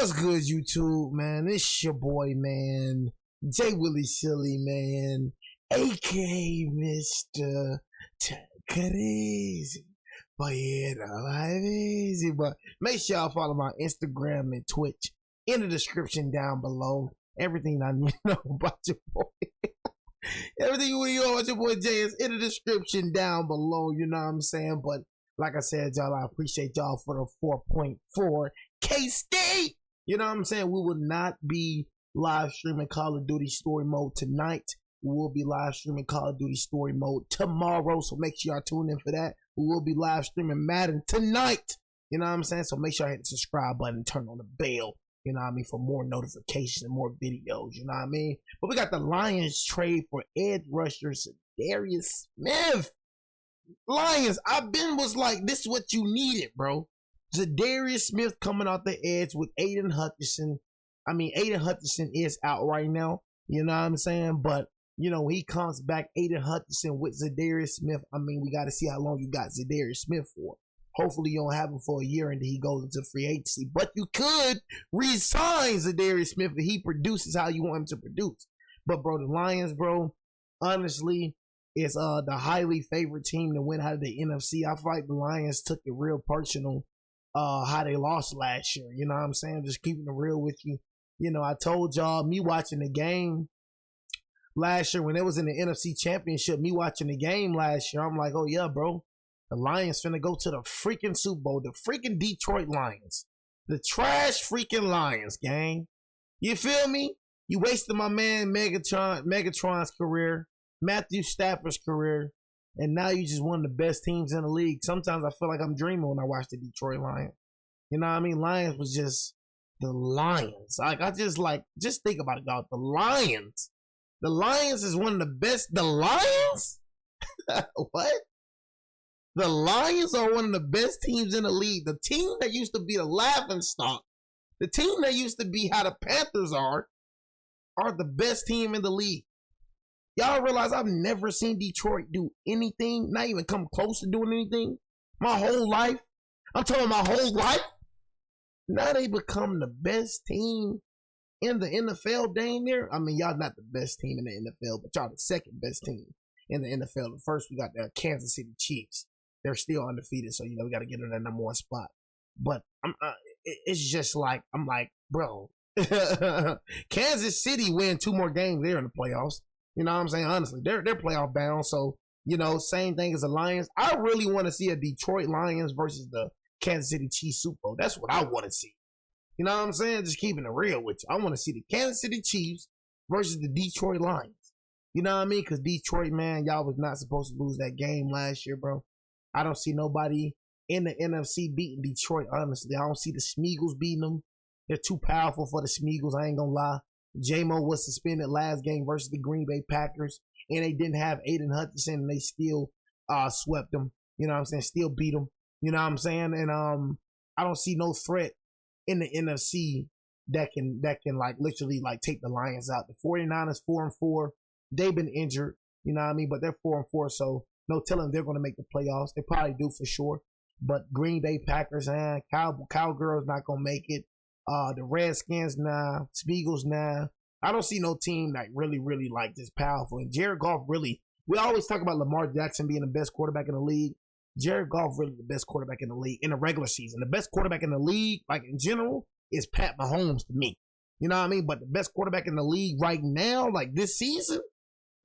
What's good, YouTube, man? It's your boy, man, J Willie Silly, man, aka Mr. Crazy. But yeah, life easy. But make sure y'all follow my Instagram and Twitch in the description down below. Everything I need to know about your boy. Everything you know about your boy Jay is in the description down below. You know what I'm saying? But like I said, y'all, I appreciate y'all for the 4.4 K-State. You know what I'm saying? We will not be live streaming Call of Duty Story Mode tonight. We will be live streaming Call of Duty Story Mode tomorrow. So make sure y'all tune in for that. We will be live streaming Madden tonight. You know what I'm saying? So make sure I hit the subscribe button and turn on the bell. You know what I mean? For more notifications and more videos. You know what I mean? But we got the Lions trade for edge rusher Za'Darius Smith. Lions, was like, this is what you needed, bro. Za'Darius Smith coming off the edge with Aiden Hutchinson. I mean, Aiden Hutchinson is out right now. You know what I'm saying? But, you know, when he comes back, Aiden Hutchinson with Za'Darius Smith, I mean, we got to see how long you got Za'Darius Smith for. Hopefully you don't have him for a year and then he goes into free agency. But you could re-sign Za'Darius Smith if he produces how you want him to produce. But, bro, the Lions, bro, honestly, is the highly favored team to win out of the NFC. I feel like the Lions took it real personal how they lost last year. You know what I'm saying? Just keeping it real with you. You know, I told y'all, me watching the game last year when it was in the NFC Championship, me watching the game last year, I'm like, oh yeah, bro, the Lions finna go to the freaking Super Bowl. The freaking Detroit Lions. The trash freaking Lions, gang. You feel me? You wasted my man Megatron's career, Matthew Stafford's career, and now you just one of the best teams in the league. Sometimes I feel like I'm dreaming when I watch the Detroit Lions. You know what I mean? Lions was just the Lions. Like, just think about it, y'all. The Lions. The Lions is one of the best. The Lions? What? The Lions are one of the best teams in the league. The team that used to be the laughingstock, the team that used to be how the Panthers are the best team in the league. Y'all realize I've never seen Detroit do anything, not even come close to doing anything. My whole life. I'm talking my whole life. Now they become the best team in the NFL, dang near. I mean, y'all not the best team in the NFL, but y'all the second best team in the NFL. The first, we got the Kansas City Chiefs. They're still undefeated, so, you know, we got to get in that number one spot. But it's just like, I'm like, bro, Kansas City win 2 more games. They're in the playoffs. You know what I'm saying? Honestly, they're playoff bound. So, you know, same thing as the Lions. I really want to see a Detroit Lions versus the Kansas City Chiefs Super Bowl. That's what I want to see. You know what I'm saying? Just keeping it real with you. I want to see the Kansas City Chiefs versus the Detroit Lions. You know what I mean? Because Detroit, man, y'all was not supposed to lose that game last year, bro. I don't see nobody in the NFC beating Detroit, honestly. I don't see the Smeagol's beating them. They're too powerful for the Smeagol's. I ain't going to lie. J-Mo was suspended last game versus the Green Bay Packers, and they didn't have Aiden Hutchinson, and they still swept them. You know what I'm saying? Still beat them. You know what I'm saying? And I don't see no threat in the NFC that can like literally like take the Lions out. The 49ers 4-4. They've been injured. You know what I mean? But they're 4-4, so no telling they're going to make the playoffs. They probably do for sure. But Green Bay Packers, Cowgirls not going to make it. The Redskins, nah. Smeagol's, nah. I don't see no team like really like this powerful. And Jared Goff really, we always talk about Lamar Jackson being the best quarterback in the league. Jared Goff really the best quarterback in the league in the regular season. The best quarterback in the league, like in general, is Pat Mahomes to me. You know what I mean? But the best quarterback in the league right now, like this season,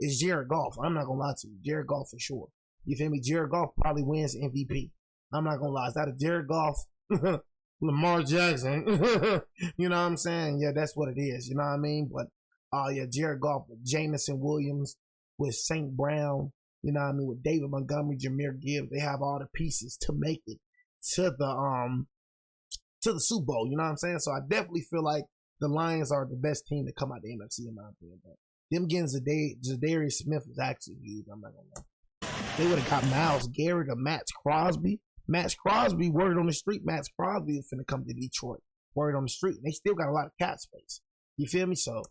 is Jared Goff. I'm not gonna lie to you. Jared Goff for sure. You feel me? Jared Goff probably wins MVP. I'm not gonna lie. Is that a Jared Goff? Lamar Jackson. You know what I'm saying? Yeah, that's what it is. You know what I mean? But yeah, Jared Goff with Jamison Williams, with St. Brown, you know what I mean, with David Montgomery, Jahmyr Gibbs, they have all the pieces to make it to the Super Bowl. You know what I'm saying? So I definitely feel like the Lions are the best team to come out the NFC in my opinion. But them getting Za'Darius Smith is actually huge. I'm not gonna lie. They would have got Myles Garrett or Max Crosby. Max Crosby, word on the street, Max Crosby is finna come to Detroit. Word on the street. And they still got a lot of cap space. You feel me? So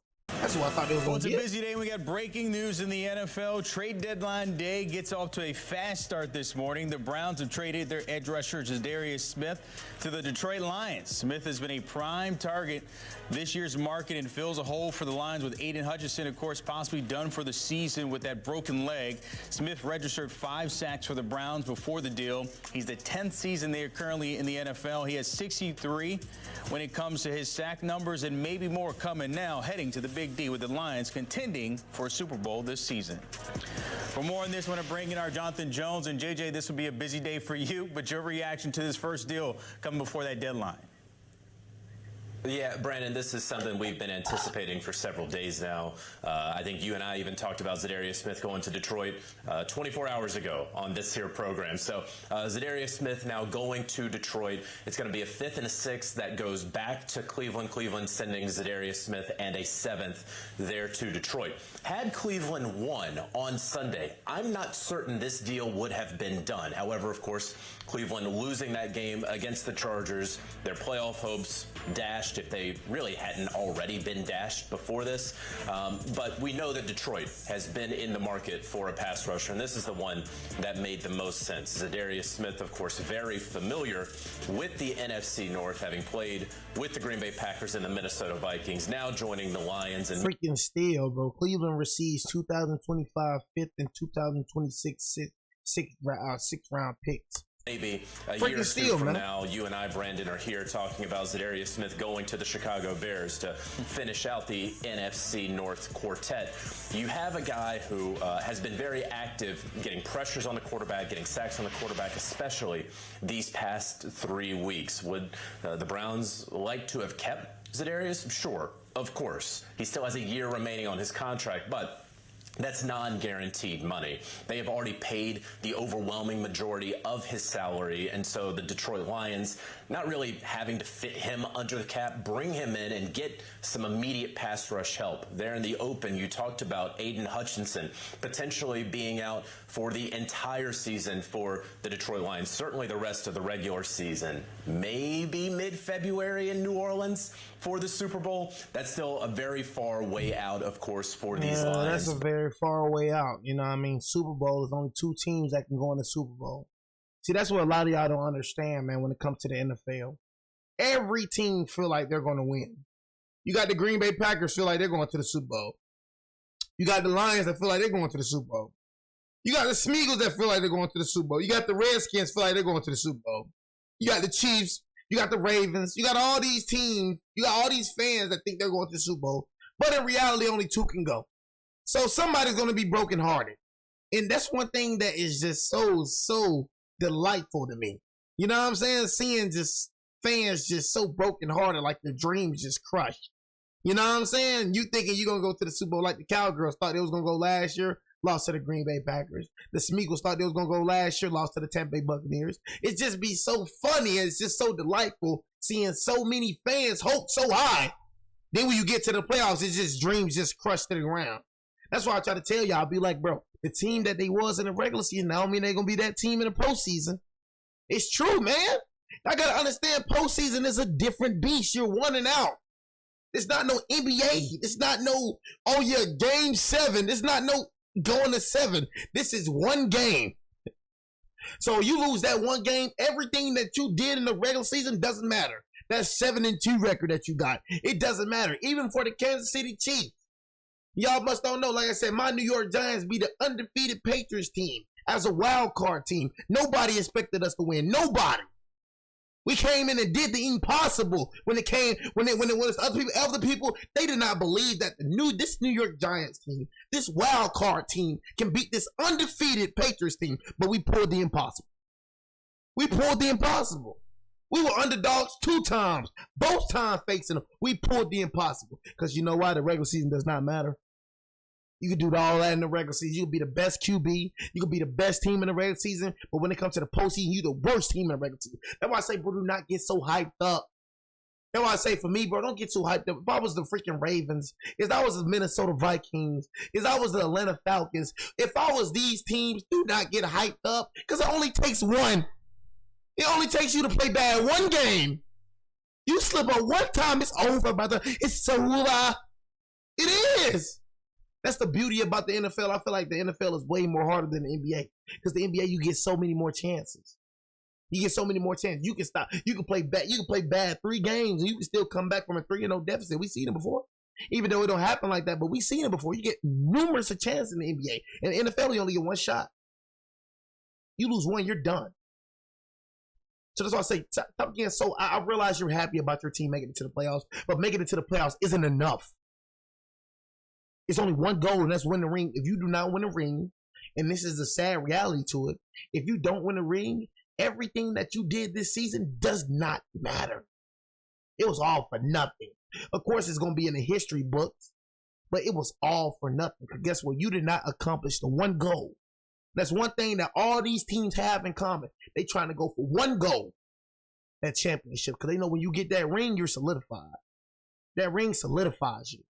That's what I thought they was going to It's get. a busy day. We got breaking news in the NFL. Trade deadline day gets off to a fast start this morning. The Browns have traded their edge rusher Za'Darius Smith to the Detroit Lions. Smith has been a prime target this year's market and fills a hole for the Lions with Aiden Hutchinson, of course, possibly done for the season with that broken leg. Smith registered 5 sacks for the Browns before the deal. He's the 10th season they are currently in the NFL. He has 63 when it comes to his sack numbers, and maybe more coming now, heading to the Big D with the Lions contending for a Super Bowl this season. For more on this, I want to bring in our Jonathan Jones. And JJ, this will be a busy day for you, but your reaction to this first deal coming before that deadline? Yeah, Brandon, this is something we've been anticipating for several days now. I think you and I even talked about Za'Darius Smith going to Detroit 24 hours ago on this here program. So Za'Darius Smith now going to Detroit. It's going to be a 5th and a 6th that goes back to Cleveland. Cleveland sending Za'Darius Smith and a 7th there to Detroit. Had Cleveland won on Sunday, I'm not certain this deal would have been done. However, of course, Cleveland losing that game against the Chargers, their playoff hopes dashed if they really hadn't already been dashed before this. But we know that Detroit has been in the market for a pass rusher, and this is the one that made the most sense. Za'Darius Smith, of course, very familiar with the NFC North, having played with the Green Bay Packers and the Minnesota Vikings, now joining the Lions. And freaking steal, bro. Cleveland receives 2025 5th and 2026 sixth round picks. Maybe a freaking year or steal, two from man. now, you and I, Brandon, are here talking about Za'Darius Smith going to the Chicago Bears to finish out the NFC North quartet. You have a guy who has been very active, getting pressures on the quarterback, getting sacks on the quarterback, especially these past 3 weeks. Would the Browns like to have kept Za'Darius? Sure, of course. He still has a year remaining on his contract, but that's non-guaranteed money. They have already paid the overwhelming majority of his salary, and so the Detroit Lions, not really having to fit him under the cap, bring him in and get some immediate pass rush help. There in the open, you talked about Aiden Hutchinson potentially being out for the entire season for the Detroit Lions, certainly the rest of the regular season. Maybe mid-February in New Orleans for the Super Bowl. That's still a very far way out, of course, for these Lions. That's a very far way out. You know what I mean? Super Bowl is only 2 teams that can go in the Super Bowl. See, that's what a lot of y'all don't understand, man, when it comes to the NFL. Every team feel like they're going to win. You got the Green Bay Packers feel like they're going to the Super Bowl. You got the Lions that feel like they're going to the Super Bowl. You got the Smeagol's that feel like they're going to the Super Bowl. You got the Redskins feel like they're going to the Super Bowl. You got the Chiefs. You got the Ravens. You got all these teams. You got all these fans that think they're going to the Super Bowl. But in reality, only 2 can go. So somebody's going to be brokenhearted. And that's one thing that is just so delightful to me. You know what I'm saying? Seeing just fans just so brokenhearted, like their dreams just crushed. You know what I'm saying? You thinking you're going to go to the Super Bowl like the Cowgirls thought they was going to go last year, lost to the Green Bay Packers. The Smeagol's thought they was going to go last year, lost to the Tampa Bay Buccaneers. It just be so funny and it's just so delightful seeing so many fans hope so high. Then when you get to the playoffs, it's just dreams just crushed to the ground. That's why I try to tell y'all, I'll be like, bro, the team that they was in the regular season, now I mean they're going to be that team in the postseason. It's true, man. I got to understand postseason is a different beast. You're 1 and out. It's not no NBA. It's not no, oh yeah, game 7. It's not no going to 7. This is 1 game. So you lose that 1 game, everything that you did in the regular season doesn't matter. That 7-2 record that you got, it doesn't matter. Even for the Kansas City Chiefs. Y'all must don't know, like I said, my New York Giants be the undefeated Patriots team as a wild card team. Nobody expected us to win. Nobody. We came in and did the impossible when it was other people, they did not believe that this New York Giants team, this wild card team can beat this undefeated Patriots team, but we pulled the impossible. We pulled the impossible. We were underdogs 2 times, both times facing them. We pulled the impossible. Because you know why? The regular season does not matter. You can do all that in the regular season. You can be the best QB. You can be the best team in the regular season. But when it comes to the postseason, you're the worst team in the regular season. That's why I say, bro, do not get so hyped up. That's why I say, for me, bro, don't get too hyped up. If I was the freaking Ravens, if I was the Minnesota Vikings, if I was the Atlanta Falcons, if I was these teams, do not get hyped up. Because it only takes 1. It only takes you to play bad 1 game. You slip up 1 time, it's over, brother. It's over. It is. That's the beauty about the NFL. I feel like the NFL is way more harder than the NBA. Because the NBA, you get so many more chances. You get so many more chances. You can stop. You can play bad. You can play bad 3 games, and you can still come back from a 3-0 deficit. We've seen it before. Even though it don't happen like that, but we've seen it before. You get numerous of chances in the NBA. In the NFL, you only get 1 shot. You lose 1, you're done. So that's why I say, stop getting so. I realize you're happy about your team making it to the playoffs, but making it to the playoffs isn't enough. It's only 1 goal, and that's win the ring. If you do not win the ring, and this is the sad reality to it, if you don't win the ring, everything that you did this season does not matter. It was all for nothing. Of course, it's going to be in the history books, but it was all for nothing. Because guess what? You did not accomplish the 1 goal. That's one thing that all these teams have in common. They trying to go for 1 goal, that championship, because they know when you get that ring, you're solidified. That ring solidifies you.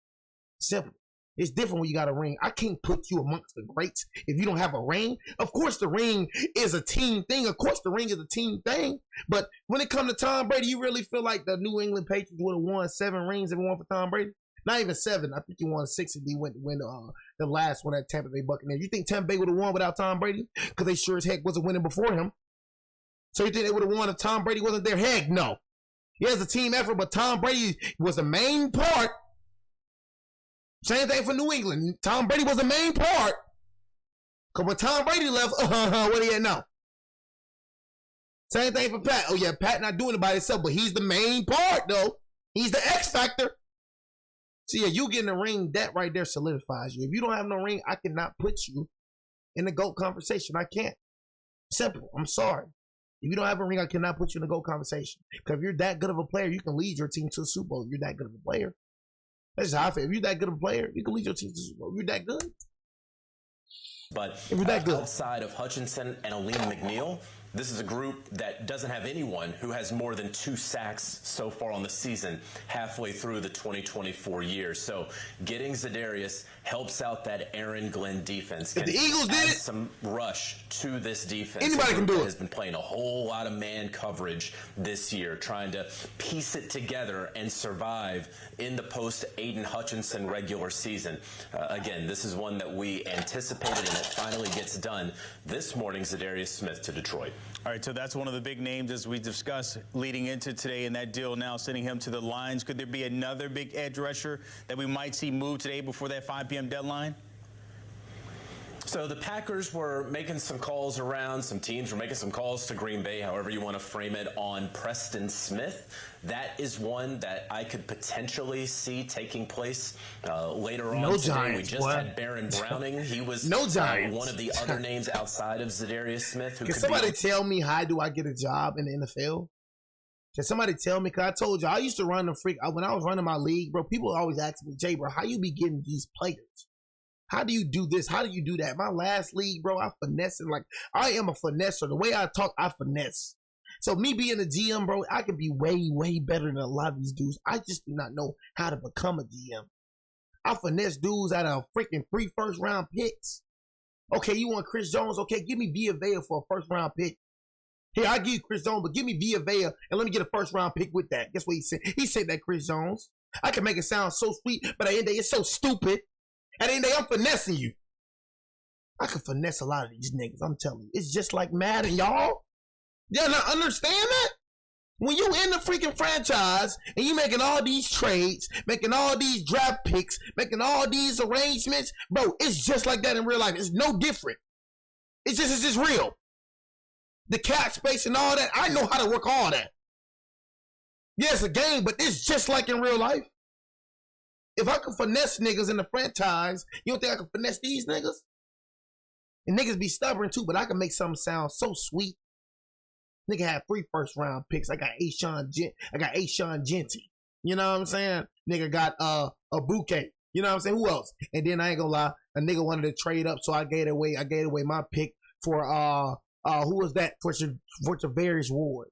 Simple. It's different when you got a ring. I can't put you amongst the greats if you don't have a ring. Of course, the ring is a team thing. Of course, the ring is a team thing. But when it comes to Tom Brady, you really feel like the New England Patriots would have won 7 rings if it weren't for Tom Brady? Not even 7. I think he won 6 if he went to win the last one at Tampa Bay Buccaneers. You think Tampa Bay would have won without Tom Brady? Because they sure as heck wasn't winning before him. So you think they would have won if Tom Brady wasn't there? Heck no. He has a team effort, but Tom Brady was the main part. Same thing for New England. Tom Brady was the main part. Because when Tom Brady left, what he had now? Same thing for Pat. Oh, yeah, Pat not doing it by himself, but he's the main part, though. He's the X factor. So, yeah, you getting a ring, that right there solidifies you. If you don't have no ring, I cannot put you in the GOAT conversation. I can't. Simple. I'm sorry. If you don't have a ring, I cannot put you in the GOAT conversation. Because if you're that good of a player, you can lead your team to a Super Bowl. If you're that good of a player. That's just how I feel. If you're that good of a player, you can lead your team to the Super Bowl. If you're that good. But if you're that good. Outside of Hutchinson and Aleem McNeil, this is a group that doesn't have anyone who has more than 2 sacks so far on the season, halfway through the 2024 year. So getting Za'Darius helps out that Aaron Glenn defense. If the Eagles did it, some rush to this defense. Anybody can do it. Has been playing a whole lot of man coverage this year, trying to piece it together and survive in the post-Aiden Hutchinson regular season. Again, this is one that we anticipated, and it finally gets done this morning. Za'Darius Smith to Detroit. All right, so that's one of the big names as we discussed leading into today, and that deal now sending him to the Lions. Could there be another big edge rusher that we might see move today before that 5 p.m. deadline? So the Packers were making some calls around. Some teams were making some calls to Green Bay, however you want to frame it, on Preston Smith. That is one that I could potentially see taking place later on today. Giants, we just had Baron Browning. He was one of the other names outside of Za'Darius Smith. Can somebody tell me how do I get a job in the NFL? Can somebody tell me? Because I told you, I used to run the when I was running my league, bro, people always ask me, Jay, bro, how you be getting these players? How do you do this? How do you do that? My last league, bro, I finesse it. Like, I am a finesser. The way I talk, I finesse. So me being a GM, bro, I can be way, way better than a lot of these dudes. I just do not know how to become a GM. I finesse dudes out of freaking 3 first-round picks. Okay, you want Chris Jones? Okay, give me Vita Vea for a first-round pick. Here, I give you Chris Jones, but give me Vita Vea and let me get a first-round pick with that. Guess what he said? He said that Chris Jones. I can make it sound so sweet, but at the end of the day, it's so stupid. At the end of the day, I'm finessing you. I can finesse a lot of these niggas, I'm telling you. It's just like Madden, y'all. Y'all not understand that? When you in the freaking franchise and you making all these trades, making all these draft picks, making all these arrangements, bro, it's just like that in real life. It's no different. It's just real. The cap space and all that, I know how to work all that. Yeah, it's a game, but it's just like in real life. If I could finesse niggas in the franchise, you don't think I can finesse these niggas? And niggas be stubborn too, but I can make something sound so sweet. Nigga had 3 first-round picks. I got Ashawn Genty. You know what I'm saying? Nigga got a bouquet. You know what I'm saying? Who else? And then I ain't gonna lie, a nigga wanted to trade up, so I gave away my pick for who was that? For Za'Darius Ward.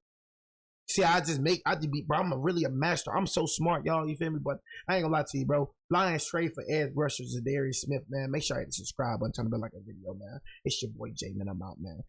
See, I just be, bro, I'm really a master. I'm so smart, y'all, you feel me? But I ain't gonna lie to you, bro. Lions trade for edge rusher Za'Darius Smith, man. Make sure you hit the subscribe button, turn the bell like a video, man. It's your boy Jay, man. I'm out, man.